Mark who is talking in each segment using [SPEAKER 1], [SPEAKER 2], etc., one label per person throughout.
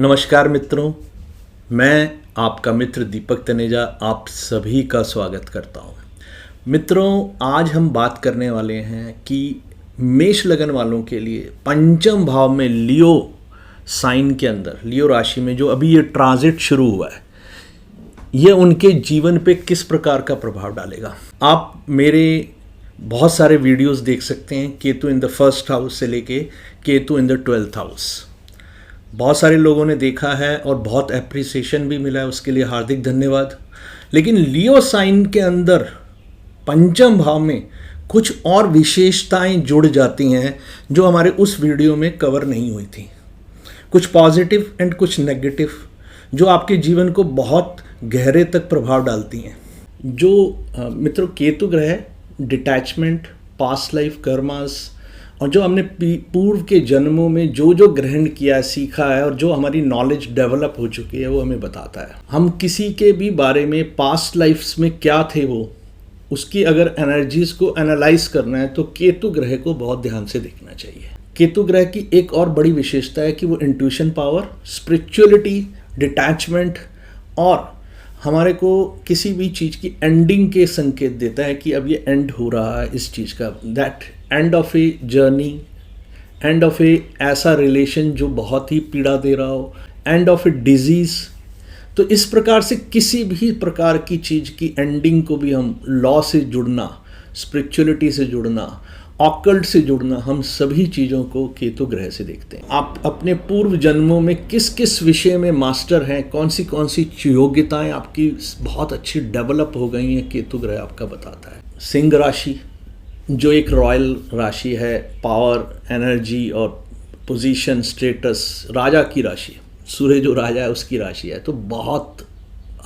[SPEAKER 1] नमस्कार मित्रों, मैं आपका मित्र दीपक तनेजा आप सभी का स्वागत करता हूँ। मित्रों, आज हम बात करने वाले हैं कि मेष लगन वालों के लिए पंचम भाव में लियो साइन के अंदर, लियो राशि में जो अभी ये ट्रांजिट शुरू हुआ है, ये उनके जीवन पे किस प्रकार का प्रभाव डालेगा। आप मेरे बहुत सारे वीडियोस देख सकते हैं, Ketu in the first house से लेके Ketu in the 12th house. बहुत सारे लोगों ने देखा है और बहुत एप्रिसिएशन भी मिला है, उसके लिए हार्दिक धन्यवाद। लेकिन लियो साइन के अंदर पंचम भाव में कुछ और विशेषताएं जुड़ जाती हैं जो हमारे उस वीडियो में कवर नहीं हुई थी। कुछ पॉजिटिव एंड कुछ नेगेटिव, जो आपके जीवन को बहुत गहरे तक प्रभाव डालती हैं। जो मित्रों, केतु ग्रह डिटैचमेंट, पास्ट लाइफ कर्मास और जो हमने पूर्व के जन्मों में जो जो ग्रहण किया है, सीखा है और जो हमारी नॉलेज डेवलप हो चुकी है, वो हमें बताता है। हम किसी के भी बारे में पास्ट लाइफ्स में क्या थे वो, उसकी अगर एनर्जीज को एनालाइज करना है तो केतु ग्रह को बहुत ध्यान से देखना चाहिए। केतु ग्रह की एक और बड़ी विशेषता है कि वो इंट्यूशन पावर, स्पिरिचुअलिटी, डिटैचमेंट और हमारे को किसी भी चीज़ की एंडिंग के संकेत देता है कि अब ये एंड हो रहा है इस चीज़ का, that end of a journey, end of a ऐसा रिलेशन जो बहुत ही पीड़ा दे रहा हो, एंड ऑफ ए डिजीज़। तो इस प्रकार से किसी भी प्रकार की चीज़ की एंडिंग को भी हम लॉ से जुड़ना, स्पिरिचुअलिटी से जुड़ना, ऑकल्ट से जुड़ना, हम सभी चीज़ों को केतु ग्रह से देखते हैं। आप अपने पूर्व जन्मों में किस किस विषय में मास्टर हैं, कौन सी योग्यताएं आपकी बहुत अच्छी डेवलप हो गई हैं, केतु ग्रह आपका बताता है। सिंह राशि जो एक रॉयल राशि है, पावर, एनर्जी और पोजीशन, स्टेटस, राजा की राशि, सूर्य जो राजा है उसकी राशि है, तो बहुत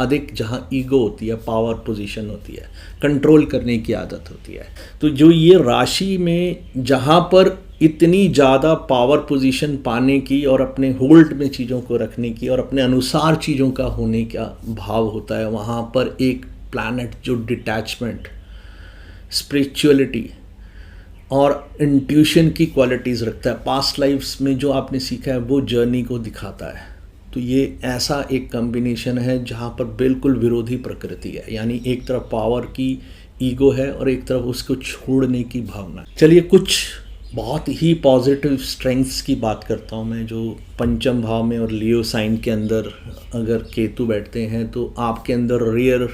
[SPEAKER 1] अधिक जहाँ ईगो होती है, पावर पोजीशन होती है, कंट्रोल करने की आदत होती है। तो जो ये राशि में जहाँ पर इतनी ज़्यादा पावर पोजीशन पाने की और अपने होल्ड में चीज़ों को रखने की और अपने अनुसार चीज़ों का होने का भाव होता है, वहाँ पर एक प्लैनेट जो डिटैचमेंट, स्पिरिचुअलिटी और इंट्यूशन की क्वालिटीज़ रखता है, पास्ट लाइफ्स में जो आपने सीखा है वो जर्नी को दिखाता है। तो ये ऐसा एक कॉम्बिनेशन है जहाँ पर बिल्कुल विरोधी प्रकृति है, यानी एक तरफ पावर की ईगो है और एक तरफ उसको छोड़ने की भावना। चलिए कुछ बहुत ही पॉजिटिव स्ट्रेंथ्स की बात करता हूँ मैं, जो पंचम भाव में और लियो साइन के अंदर अगर केतु बैठते हैं तो आपके अंदर रेयर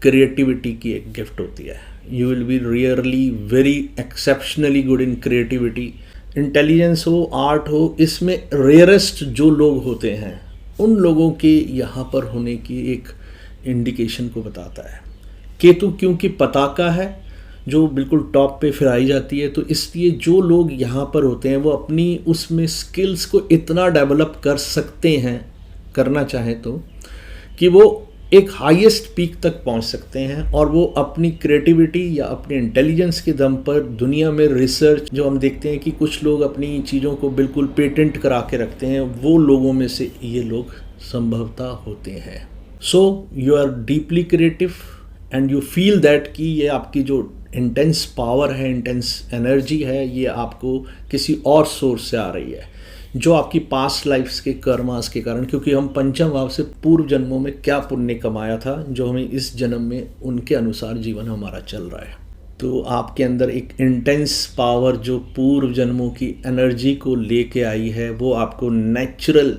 [SPEAKER 1] क्रिएटिविटी की एक गिफ्ट होती है। You will be rarely very exceptionally good in creativity. Intelligence हो, आर्ट हो, इसमें रेयरेस्ट जो लोग होते हैं उन लोगों के यहाँ पर होने की एक इंडिकेशन को बताता है। केतु क्योंकि पताका है जो बिल्कुल टॉप पे फहराई जाती है, तो इसलिए जो लोग यहाँ पर होते हैं वो अपनी उसमें स्किल्स को इतना डेवलप कर सकते हैं, करना चाहें तो, कि वो एक हाईएस्ट पीक तक पहुंच सकते हैं और वो अपनी क्रिएटिविटी या अपने इंटेलिजेंस के दम पर दुनिया में रिसर्च, जो हम देखते हैं कि कुछ लोग अपनी चीज़ों को बिल्कुल पेटेंट करा के रखते हैं, वो लोगों में से ये लोग संभवतः होते हैं। So you are deeply creative and you feel that कि ये आपकी जो इंटेंस पावर है, इंटेंस एनर्जी है, ये आपको किसी और सोर्स से आ रही है, जो आपकी पास्ट लाइफ्स के कर्मास के कारण, क्योंकि हम पंचम भाव से पूर्व जन्मों में क्या पुण्य कमाया था जो हमें इस जन्म में उनके अनुसार जीवन हमारा चल रहा है। तो आपके अंदर एक इंटेंस पावर जो पूर्व जन्मों की एनर्जी को लेके आई है, वो आपको नेचुरल,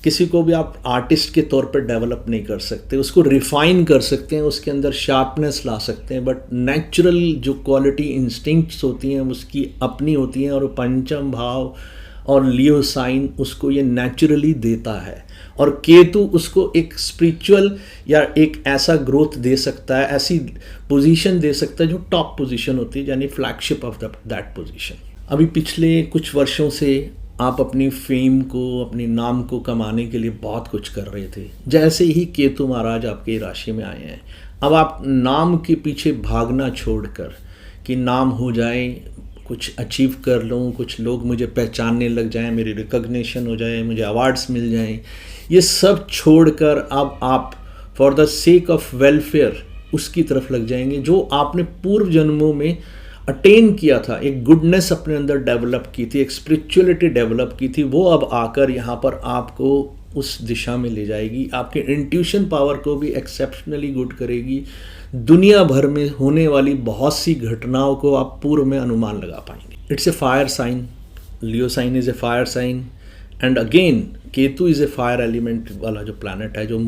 [SPEAKER 1] किसी को भी आप आर्टिस्ट के तौर पर डेवलप नहीं कर सकते, उसको रिफाइन कर सकते हैं, उसके अंदर शार्पनेस ला सकते हैं, बट नेचुरल जो क्वालिटी, इंस्टिंक्ट्स होती हैं उसकी अपनी होती हैं, और पंचम भाव और लियो साइन उसको ये नेचुरली देता है। और केतु उसको एक स्पिरिचुअल या एक ऐसा ग्रोथ दे सकता है, ऐसी पोजीशन दे सकता है जो टॉप पोजीशन होती है, यानी फ्लैगशिप ऑफ दैट पोजीशन। अभी पिछले कुछ वर्षों से आप अपनी फेम को, अपने नाम को कमाने के लिए बहुत कुछ कर रहे थे। जैसे ही केतु महाराज आपके राशि में आए हैं, अब आप नाम के पीछे भागना छोड़कर कि नाम हो जाए, कुछ अचीव कर लूँ, कुछ लोग मुझे पहचानने लग जाएं, मेरी रिकॉग्निशन हो जाए, मुझे अवार्ड्स मिल जाएं, ये सब छोड़कर अब आप for the sake of welfare उसकी तरफ लग जाएंगे। जो आपने पूर्व जन्मों में अटेन किया था, एक गुडनेस अपने अंदर डेवलप की थी, एक स्पिरिचुअलिटी डेवलप की थी, वो अब आकर यहाँ पर आपको उस दिशा में ले जाएगी, आपके इंट्यूशन पावर को भी एक्सेप्शनली गुड करेगी। दुनिया भर में होने वाली बहुत सी घटनाओं को आप पूर्व में अनुमान लगा पाएंगे। It's a fire sign, Leo sign is a fire sign, and again Ketu is a fire element वाला जो प्लैनेट है, जो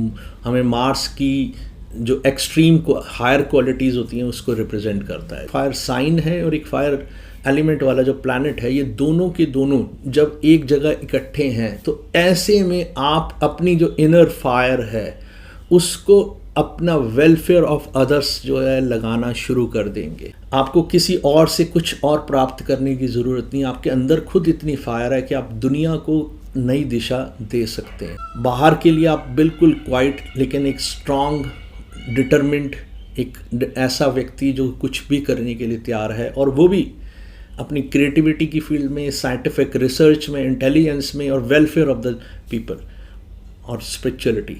[SPEAKER 1] हमें मार्स की जो एक्सट्रीम को हायर क्वालिटीज़ होती हैं उसको रिप्रेजेंट करता है। फायर साइन है और एक फायर एलिमेंट वाला जो प्लैनेट है, ये दोनों के दोनों जब एक जगह इकट्ठे हैं तो ऐसे में आप अपनी जो इनर फायर है उसको अपना वेलफेयर ऑफ अदर्स जो है लगाना शुरू कर देंगे। आपको किसी और से कुछ और प्राप्त करने की ज़रूरत नहीं, आपके अंदर खुद इतनी फायर है कि आप दुनिया को नई दिशा दे सकते हैं। बाहर के लिए आप बिल्कुल क्वाइट लेकिन एक स्ट्रॉन्ग, डिटरमिन्ड, एक ऐसा व्यक्ति जो कुछ भी करने के लिए तैयार है, और वो भी अपनी क्रिएटिविटी की फील्ड में, साइंटिफिक रिसर्च में, इंटेलिजेंस में, और वेलफेयर ऑफ द पीपल और स्पिरिचुअलिटी।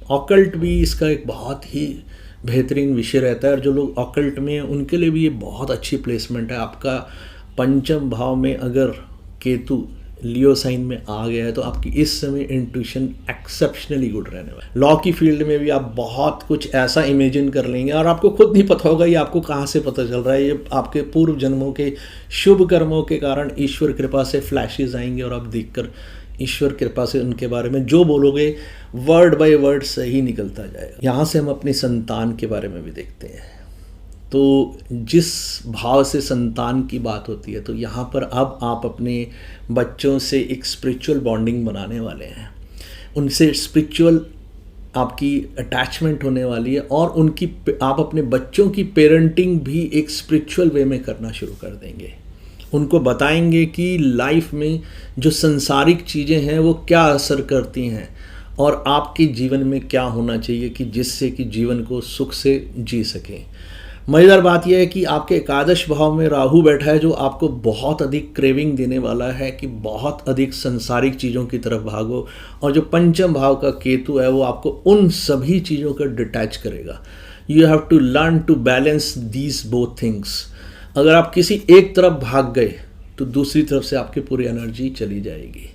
[SPEAKER 1] ऑकल्ट भी इसका एक बहुत ही बेहतरीन विषय रहता है, और जो लोग ऑकल्ट में हैं उनके लिए भी ये बहुत अच्छी प्लेसमेंट है। आपका पंचम भाव में अगर केतु लियो साइन में आ गया है तो आपकी इस समय इंट्यूशन एक्सेप्शनली गुड रहने वाला है। लॉ की फील्ड में भी आप बहुत कुछ ऐसा इमेजिन कर लेंगे और आपको खुद नहीं पता होगा ये आपको कहाँ से पता चल रहा है। ये आपके पूर्व जन्मों के शुभ कर्मों के कारण ईश्वर कृपा से फ्लैशेस आएंगे और आप देखकर ईश्वर कृपा से उनके बारे में जो बोलोगे वर्ड बाय वर्ड सही निकलता जाएगा। यहाँ से हम अपनी संतान के बारे में भी देखते हैं। तो जिस भाव से संतान की बात होती है तो यहाँ पर अब आप अपने बच्चों से एक स्पिरिचुअल बॉन्डिंग बनाने वाले हैं, उनसे स्पिरिचुअल आपकी अटैचमेंट होने वाली है, और उनकी आप अपने बच्चों की पेरेंटिंग भी एक स्पिरिचुअल वे में करना शुरू कर देंगे। उनको बताएंगे कि लाइफ में जो संसारिक चीज़ें हैं वो क्या असर करती हैं और आपके जीवन में क्या होना चाहिए कि जिससे कि जीवन को सुख से जी सकें। मज़ेदार बात यह है कि आपके एकादश भाव में राहु बैठा है जो आपको बहुत अधिक क्रेविंग देने वाला है कि बहुत अधिक संसारिक चीज़ों की तरफ भागो, और जो पंचम भाव का केतु है वो आपको उन सभी चीज़ों का डिटैच करेगा। You have to learn to balance these both things. अगर आप किसी एक तरफ भाग गए तो दूसरी तरफ से आपकी पूरी एनर्जी चली जाएगी।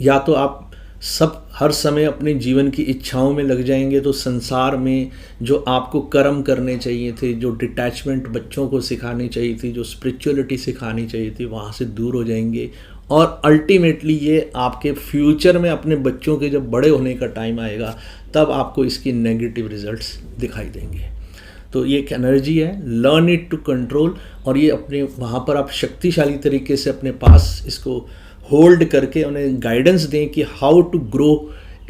[SPEAKER 1] या तो आप सब हर समय अपने जीवन की इच्छाओं में लग जाएंगे तो संसार में जो आपको कर्म करने चाहिए थे, जो डिटैचमेंट बच्चों को सिखानी चाहिए थी, जो स्पिरिचुअलिटी सिखानी चाहिए थी, वहाँ से दूर हो जाएंगे, और अल्टीमेटली ये आपके फ्यूचर में अपने बच्चों के जब बड़े होने का टाइम आएगा तब आपको इसकी नेगेटिव रिजल्ट्स दिखाई देंगे। तो ये एक एनर्जी है, लर्न इट टू कंट्रोल, और ये अपने वहाँ पर आप शक्तिशाली तरीके से अपने पास इसको होल्ड करके उन्हें गाइडेंस दें कि how to grow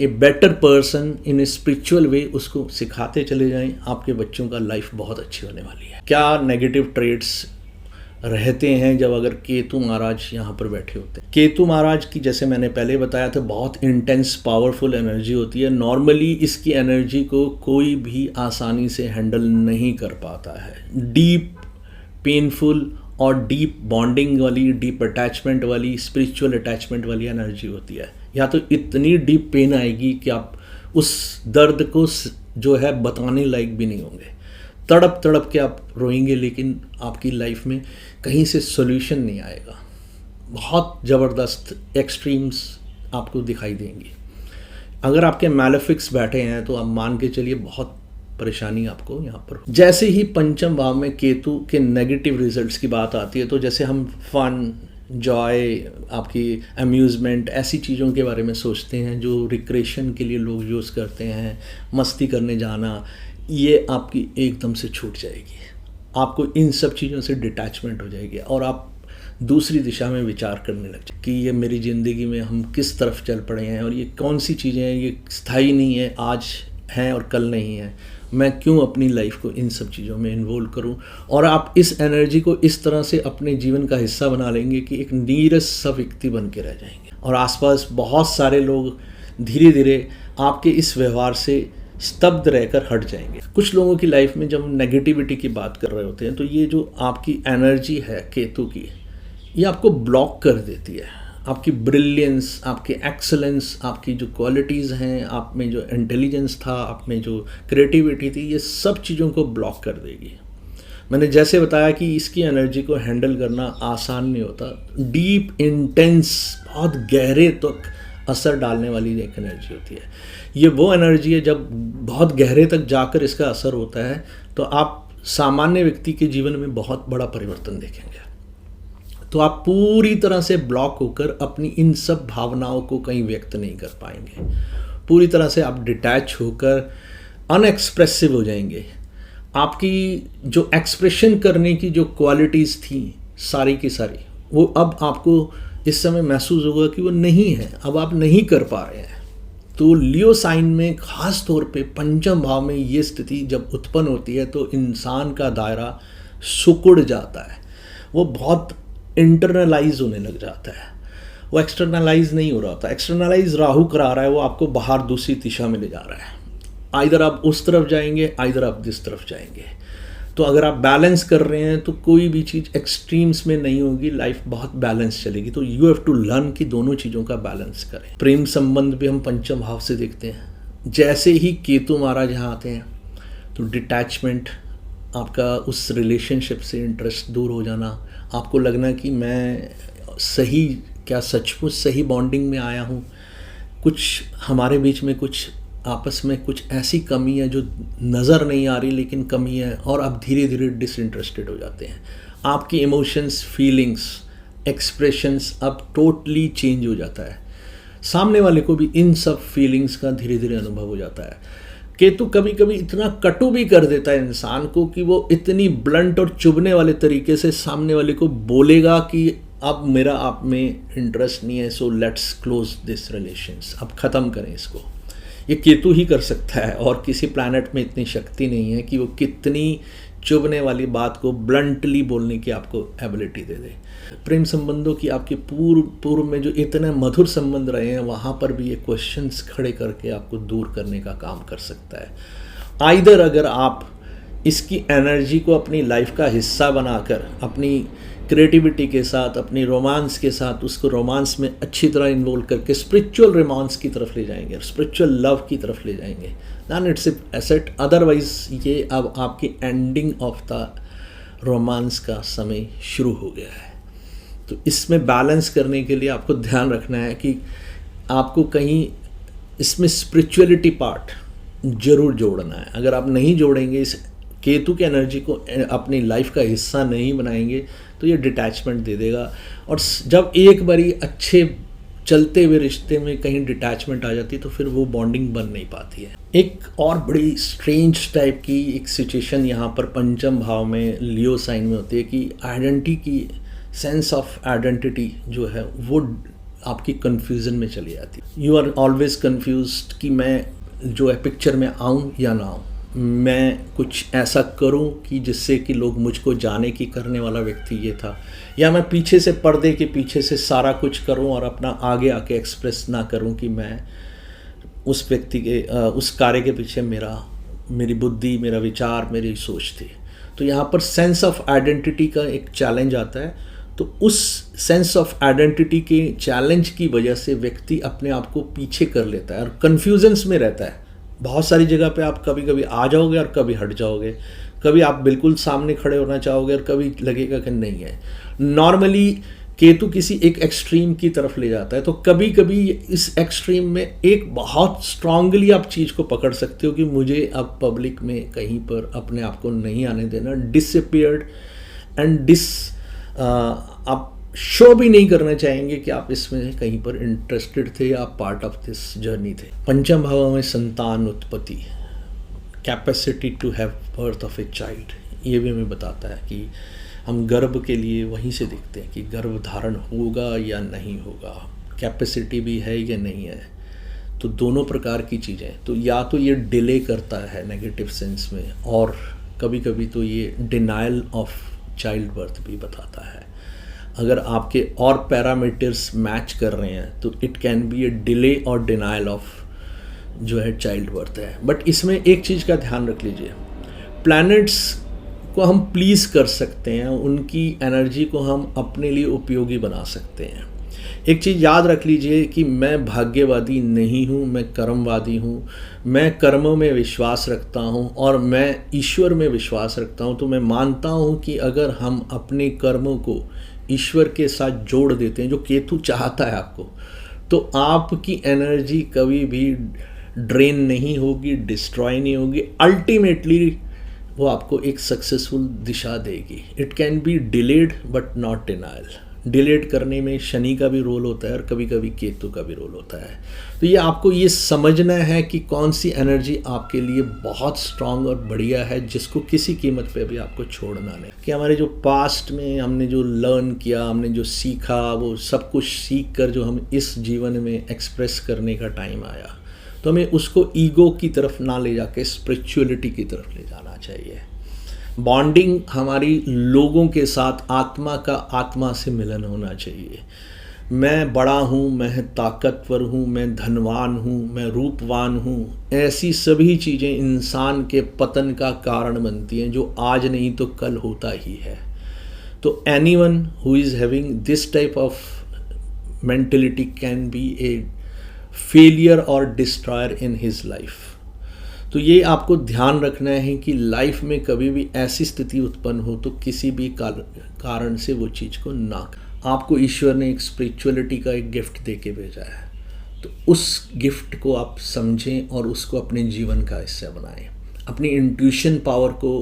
[SPEAKER 1] a better person in a spiritual way, उसको सिखाते चले जाएं। आपके बच्चों का लाइफ बहुत अच्छी होने वाली है। क्या नेगेटिव ट्रेड्स रहते हैं जब अगर केतु महाराज यहाँ पर बैठे होते हैं? केतु महाराज की जैसे मैंने पहले बताया था बहुत इंटेंस पावरफुल एनर्जी होती है। नॉर्मली इसकी एनर्जी को कोई भी आसानी से हैंडल नहीं कर पाता है। डीप पेनफुल और डीप बॉन्डिंग वाली, डीप अटैचमेंट वाली, स्पिरिचुअल अटैचमेंट वाली एनर्जी होती है। या तो इतनी डीप पेन आएगी कि आप उस दर्द को जो है बताने लायक भी नहीं होंगे। तड़प तड़प के आप रोएंगे लेकिन आपकी लाइफ में कहीं से सॉल्यूशन नहीं आएगा। बहुत ज़बरदस्त एक्सट्रीम्स आपको दिखाई देंगी। अगर आपके मैलेफिक्स बैठे हैं तो आप मान के चलिए बहुत परेशानी आपको यहाँ पर। जैसे ही पंचम भाव में केतु के नेगेटिव रिजल्ट्स की बात आती है तो जैसे हम फन, जॉय, आपकी अम्यूज़मेंट, ऐसी चीज़ों के बारे में सोचते हैं जो रिक्रेशन के लिए लोग यूज़ करते हैं, मस्ती करने जाना, ये आपकी एकदम से छूट जाएगी। आपको इन सब चीज़ों से डिटैचमेंट हो जाएगी और आप दूसरी दिशा में विचार करने लग जाए कि ये मेरी ज़िंदगी में हम किस तरफ चल पड़े हैं और ये कौन सी चीज़ें हैं, ये स्थायी नहीं है, आज हैं और कल नहीं है। मैं क्यों अपनी लाइफ को इन सब चीज़ों में इन्वॉल्व करूं? और आप इस एनर्जी को इस तरह से अपने जीवन का हिस्सा बना लेंगे कि एक नीरस सा व्यक्ति बन के रह जाएंगे और आसपास बहुत सारे लोग धीरे धीरे आपके इस व्यवहार से स्तब्ध रहकर हट जाएंगे। कुछ लोगों की लाइफ में जब हम नेगेटिविटी की बात कर रहे होते हैं तो ये जो आपकी एनर्जी है केतु की, ये आपको ब्लॉक कर देती है। आपकी ब्रिलियंस, आपकी एक्सेलेंस, आपकी जो क्वालिटीज़ हैं, आप में जो इंटेलिजेंस था, आप में जो क्रिएटिविटी थी, ये सब चीज़ों को ब्लॉक कर देगी। मैंने जैसे बताया कि इसकी एनर्जी को हैंडल करना आसान नहीं होता। डीप, इंटेंस, बहुत गहरे तक असर डालने वाली एक एनर्जी होती है। ये वो एनर्जी है जब बहुत गहरे तक जाकर इसका असर होता है तो आप सामान्य व्यक्ति के जीवन में बहुत बड़ा परिवर्तन देखेंगे। तो आप पूरी तरह से ब्लॉक होकर अपनी इन सब भावनाओं को कहीं व्यक्त नहीं कर पाएंगे। पूरी तरह से आप डिटैच होकर अनएक्सप्रेसिव हो जाएंगे। आपकी जो एक्सप्रेशन करने की जो क्वालिटीज़ थी सारी की सारी, वो अब आपको इस समय महसूस होगा कि वो नहीं है, अब आप नहीं कर पा रहे हैं। तो लियो साइन में ख़ास तौर पे पंचम भाव में ये स्थिति जब उत्पन्न होती है तो इंसान का दायरा सिकुड़ जाता है, वो बहुत इंटरनलाइज होने लग जाता है, वो एक्सटर्नलाइज नहीं हो रहा होता। एक्सटर्नलाइज राहु करा रहा है, वो आपको बाहर दूसरी दिशा में ले जा रहा है। आइदर आप उस तरफ जाएंगे, आइदर आप जिस तरफ जाएंगे। तो अगर आप बैलेंस कर रहे हैं तो कोई भी चीज़ एक्सट्रीम्स में नहीं होगी, लाइफ बहुत बैलेंस चलेगी। तो यू हैव टू लर्न कि दोनों चीज़ों का बैलेंस करें। प्रेम संबंध भी हम पंचम भाव से देखते हैं। जैसे ही केतु महाराज यहाँ आते हैं तो डिटैचमेंट, आपका उस रिलेशनशिप से इंटरेस्ट दूर हो जाना, आपको लगना कि मैं सही, क्या सचमुच सही बॉन्डिंग में आया हूँ, कुछ हमारे बीच में कुछ आपस में कुछ ऐसी कमी है जो नज़र नहीं आ रही लेकिन कमी है, और आप धीरे धीरे डिसइंटरेस्टेड हो जाते हैं। आपकी इमोशंस, फीलिंग्स, एक्सप्रेशंस अब टोटली चेंज हो जाता है। सामने वाले को भी इन सब फीलिंग्स का धीरे धीरे अनुभव हो जाता है। केतु कभी कभी इतना कटु भी कर देता है इंसान को कि वो इतनी ब्लंट और चुभने वाले तरीके से सामने वाले को बोलेगा कि अब मेरा आप में इंटरेस्ट नहीं है, so let's close this relations, अब ख़त्म करें इसको। ये केतु ही कर सकता है, और किसी प्लैनेट में इतनी शक्ति नहीं है कि वो कितनी चुभने वाली बात को ब्लंटली बोलने की आपको एबिलिटी दे दे। प्रेम संबंधों की आपके पूर्व में जो इतने मधुर संबंध रहे हैं, वहाँ पर भी ये क्वेश्चंस खड़े करके आपको दूर करने का काम कर सकता है। आइदर अगर आप इसकी एनर्जी को अपनी लाइफ का हिस्सा बनाकर अपनी क्रिएटिविटी के साथ, अपनी रोमांस के साथ, उसको रोमांस में अच्छी तरह इन्वॉल्व करके स्पिरिचुअल रोमांस की तरफ ले जाएंगे, स्पिरिचुअल लव की तरफ ले जाएंगे, दैन इट्स एसेट। अदरवाइज ये अब आपकी एंडिंग ऑफ द रोमांस का समय शुरू हो गया है। तो इसमें बैलेंस करने के लिए आपको ध्यान रखना है कि आपको कहीं इसमें स्पिरिचुअलिटी पार्ट जरूर जोड़ना है। अगर आप नहीं जोड़ेंगे, इस केतु की एनर्जी को अपनी लाइफ का हिस्सा नहीं बनाएंगे तो ये डिटैचमेंट दे देगा। और जब एक बारी अच्छे चलते हुए रिश्ते में कहीं डिटैचमेंट आ जाती है तो फिर वो बॉन्डिंग बन नहीं पाती है। एक और बड़ी स्ट्रेंज टाइप की एक सिचुएशन यहाँ पर पंचम भाव में लियो साइन में होती है कि आइडेंटिटी की सेंस ऑफ आइडेंटिटी जो है वो आपकी कन्फ्यूज़न में चली जाती है। यू आर ऑलवेज कन्फ्यूज्ड कि मैं जो है पिक्चर में आऊँ या ना आऊँ, मैं कुछ ऐसा करूं कि जिससे कि लोग मुझको जाने की करने वाला व्यक्ति ये था, या मैं पीछे से पर्दे के पीछे से सारा कुछ करूं और अपना आगे आके एक्सप्रेस ना करूं कि मैं उस व्यक्ति के उस कार्य के पीछे मेरी बुद्धि, मेरा विचार, मेरी सोच थी। तो यहाँ पर सेंस ऑफ आइडेंटिटी का एक चैलेंज आता है। तो उस सेंस ऑफ आइडेंटिटी के चैलेंज की वजह से व्यक्ति अपने आप को पीछे कर लेता है और कन्फ्यूजन्स में रहता है। बहुत सारी जगह पे आप कभी कभी आ जाओगे और कभी हट जाओगे, कभी आप बिल्कुल सामने खड़े होना चाहोगे और कभी लगेगा कि नहीं है। नॉर्मली केतु किसी एक एक्सट्रीम की तरफ ले जाता है, तो कभी कभी इस एक्सट्रीम में एक बहुत स्ट्रांगली आप चीज़ को पकड़ सकते हो कि मुझे अब पब्लिक में कहीं पर अपने आप को नहीं आने देना, डिसअपीयर्ड एंड आप शो भी नहीं करना चाहेंगे कि आप इसमें कहीं पर इंटरेस्टेड थे या आप पार्ट ऑफ दिस जर्नी थे। पंचम भाव में संतान उत्पत्ति, capacity to have birth of a child, ये भी हमें बताता है कि हम गर्भ के लिए वहीं से देखते हैं कि गर्भ धारण होगा या नहीं होगा, कैपेसिटी भी है या नहीं है। तो दोनों प्रकार की चीज़ें, तो या तो ये डिले करता है नेगेटिव सेंस में, और कभी कभी तो ये डिनाइल ऑफ चाइल्ड बर्थ भी बताता है। अगर आपके और पैरामीटर्स मैच कर रहे हैं तो it can be a delay और डिनाइल ऑफ जो है चाइल्ड बर्थ है। बट इसमें एक चीज़ का ध्यान रख लीजिए, प्लैनेट्स को हम प्लीज़ कर सकते हैं, उनकी एनर्जी को हम अपने लिए उपयोगी बना सकते हैं। एक चीज़ याद रख लीजिए कि मैं भाग्यवादी नहीं हूँ, मैं कर्मवादी हूँ। मैं कर्मों में विश्वास रखता हूँ और मैं ईश्वर में विश्वास रखता हूँ। तो मैं मानता हूँ कि अगर हम अपने कर्मों को ईश्वर के साथ जोड़ देते हैं, जो केतु चाहता है आपको, तो आपकी एनर्जी कभी भी ड्रेन नहीं होगी, डिस्ट्रॉय नहीं होगी। अल्टीमेटली वो आपको एक सक्सेसफुल दिशा देगी। It can be delayed but not denial. Delayed करने में शनि का भी रोल होता है और कभी कभी केतु का भी रोल होता है। तो ये आपको ये समझना है कि कौन सी एनर्जी आपके लिए बहुत स्ट्रांग और बढ़िया है, जिसको किसी कीमत पे भी आपको छोड़ना नहीं। कि हमारे जो पास्ट में हमने जो लर्न किया, हमने जो सीखा, वो सब कुछ सीख कर जो हम इस जीवन में एक्सप्रेस करने का टाइम आया, तो हमें उसको ईगो की तरफ ना ले जाके स्पिरिचुअलिटी की तरफ ले जाना चाहिए। बॉन्डिंग हमारी लोगों के साथ आत्मा का आत्मा से मिलन होना चाहिए। मैं बड़ा हूँ, मैं ताकतवर हूँ, मैं धनवान हूँ, मैं रूपवान हूँ, ऐसी सभी चीज़ें इंसान के पतन का कारण बनती हैं, जो आज नहीं तो कल होता ही है। तो anyone who is having this type of mentality can be A failure और डिस्ट्रॉयर इन हिज लाइफ। तो ये आपको ध्यान रखना है कि लाइफ में कभी भी ऐसी स्थिति उत्पन्न हो तो किसी भी कारण से वो चीज़ को ना करें। आपको ईश्वर ने एक स्पिरिचुअलिटी का एक गिफ्ट दे के भेजा है, तो उस गिफ्ट को आप समझें और उसको अपने जीवन का हिस्सा बनाएं। अपनी इंट्यूशन पावर को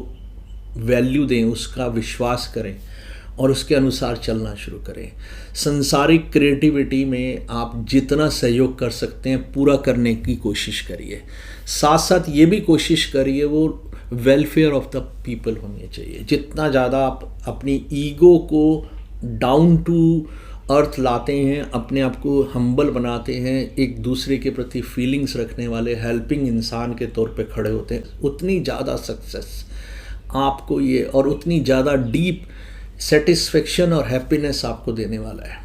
[SPEAKER 1] वैल्यू दें, उसका विश्वास करें और उसके अनुसार चलना शुरू करें। संसारिक क्रिएटिविटी में आप जितना सहयोग कर सकते हैं पूरा करने की कोशिश करिए। साथ साथ ये भी कोशिश करिए वो वेलफेयर ऑफ द पीपल होनी चाहिए। जितना ज़्यादा आप अपनी ईगो को डाउन टू अर्थ लाते हैं, अपने आप को हम्बल बनाते हैं, एक दूसरे के प्रति फीलिंग्स रखने वाले हेल्पिंग इंसान के तौर पे खड़े होते हैं, उतनी ज़्यादा सक्सेस आपको ये और उतनी ज़्यादा डीप सेटिस्फेक्शन और हैप्पीनेस आपको देने वाला है।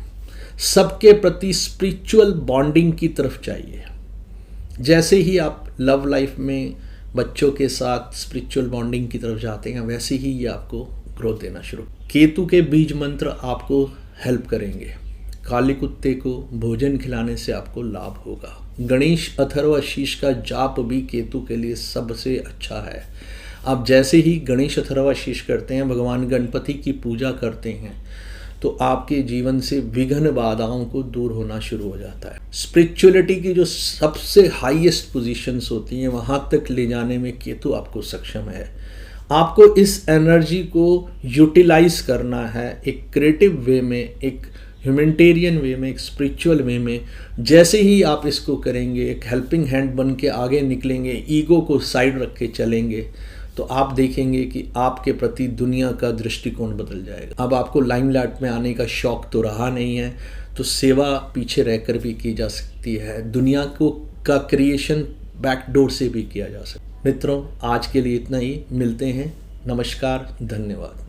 [SPEAKER 1] सबके प्रति स्पिरिचुअल बॉन्डिंग की तरफ चाहिए। जैसे ही आप लव लाइफ में बच्चों के साथ स्पिरिचुअल बॉन्डिंग की तरफ जाते हैं, वैसे ही ये आपको ग्रोथ देना शुरू। केतु के बीज मंत्र आपको हेल्प करेंगे। काले कुत्ते को भोजन खिलाने से आपको लाभ होगा। गणेश अथर्वशीष का जाप भी केतु के लिए सबसे अच्छा है। आप जैसे ही गणेश अथर्वशीष करते हैं, भगवान गणपति की पूजा करते हैं, तो आपके जीवन से विघ्न बाधाओं को दूर होना शुरू हो जाता है। स्पिरिचुअलिटी की जो सबसे हाईएस्ट पोजीशंस होती हैं, वहाँ तक ले जाने में केतु आपको सक्षम है। आपको इस एनर्जी को यूटिलाइज करना है एक क्रिएटिव वे में, एक ह्यूमैनिटेरियन वे में, एक स्पिरिचुअल वे में। जैसे ही आप इसको करेंगे, एक हेल्पिंग हैंड बन के आगे निकलेंगे, ईगो को साइड रख के चलेंगे, तो आप देखेंगे कि आपके प्रति दुनिया का दृष्टिकोण बदल जाएगा। अब आपको लाइमलाइट में आने का शौक तो रहा नहीं है, तो सेवा पीछे रहकर भी की जा सकती है। दुनिया को का क्रिएशन बैकडोर से भी किया जा सकता है। मित्रों, आज के लिए इतना ही। मिलते हैं। नमस्कार, धन्यवाद।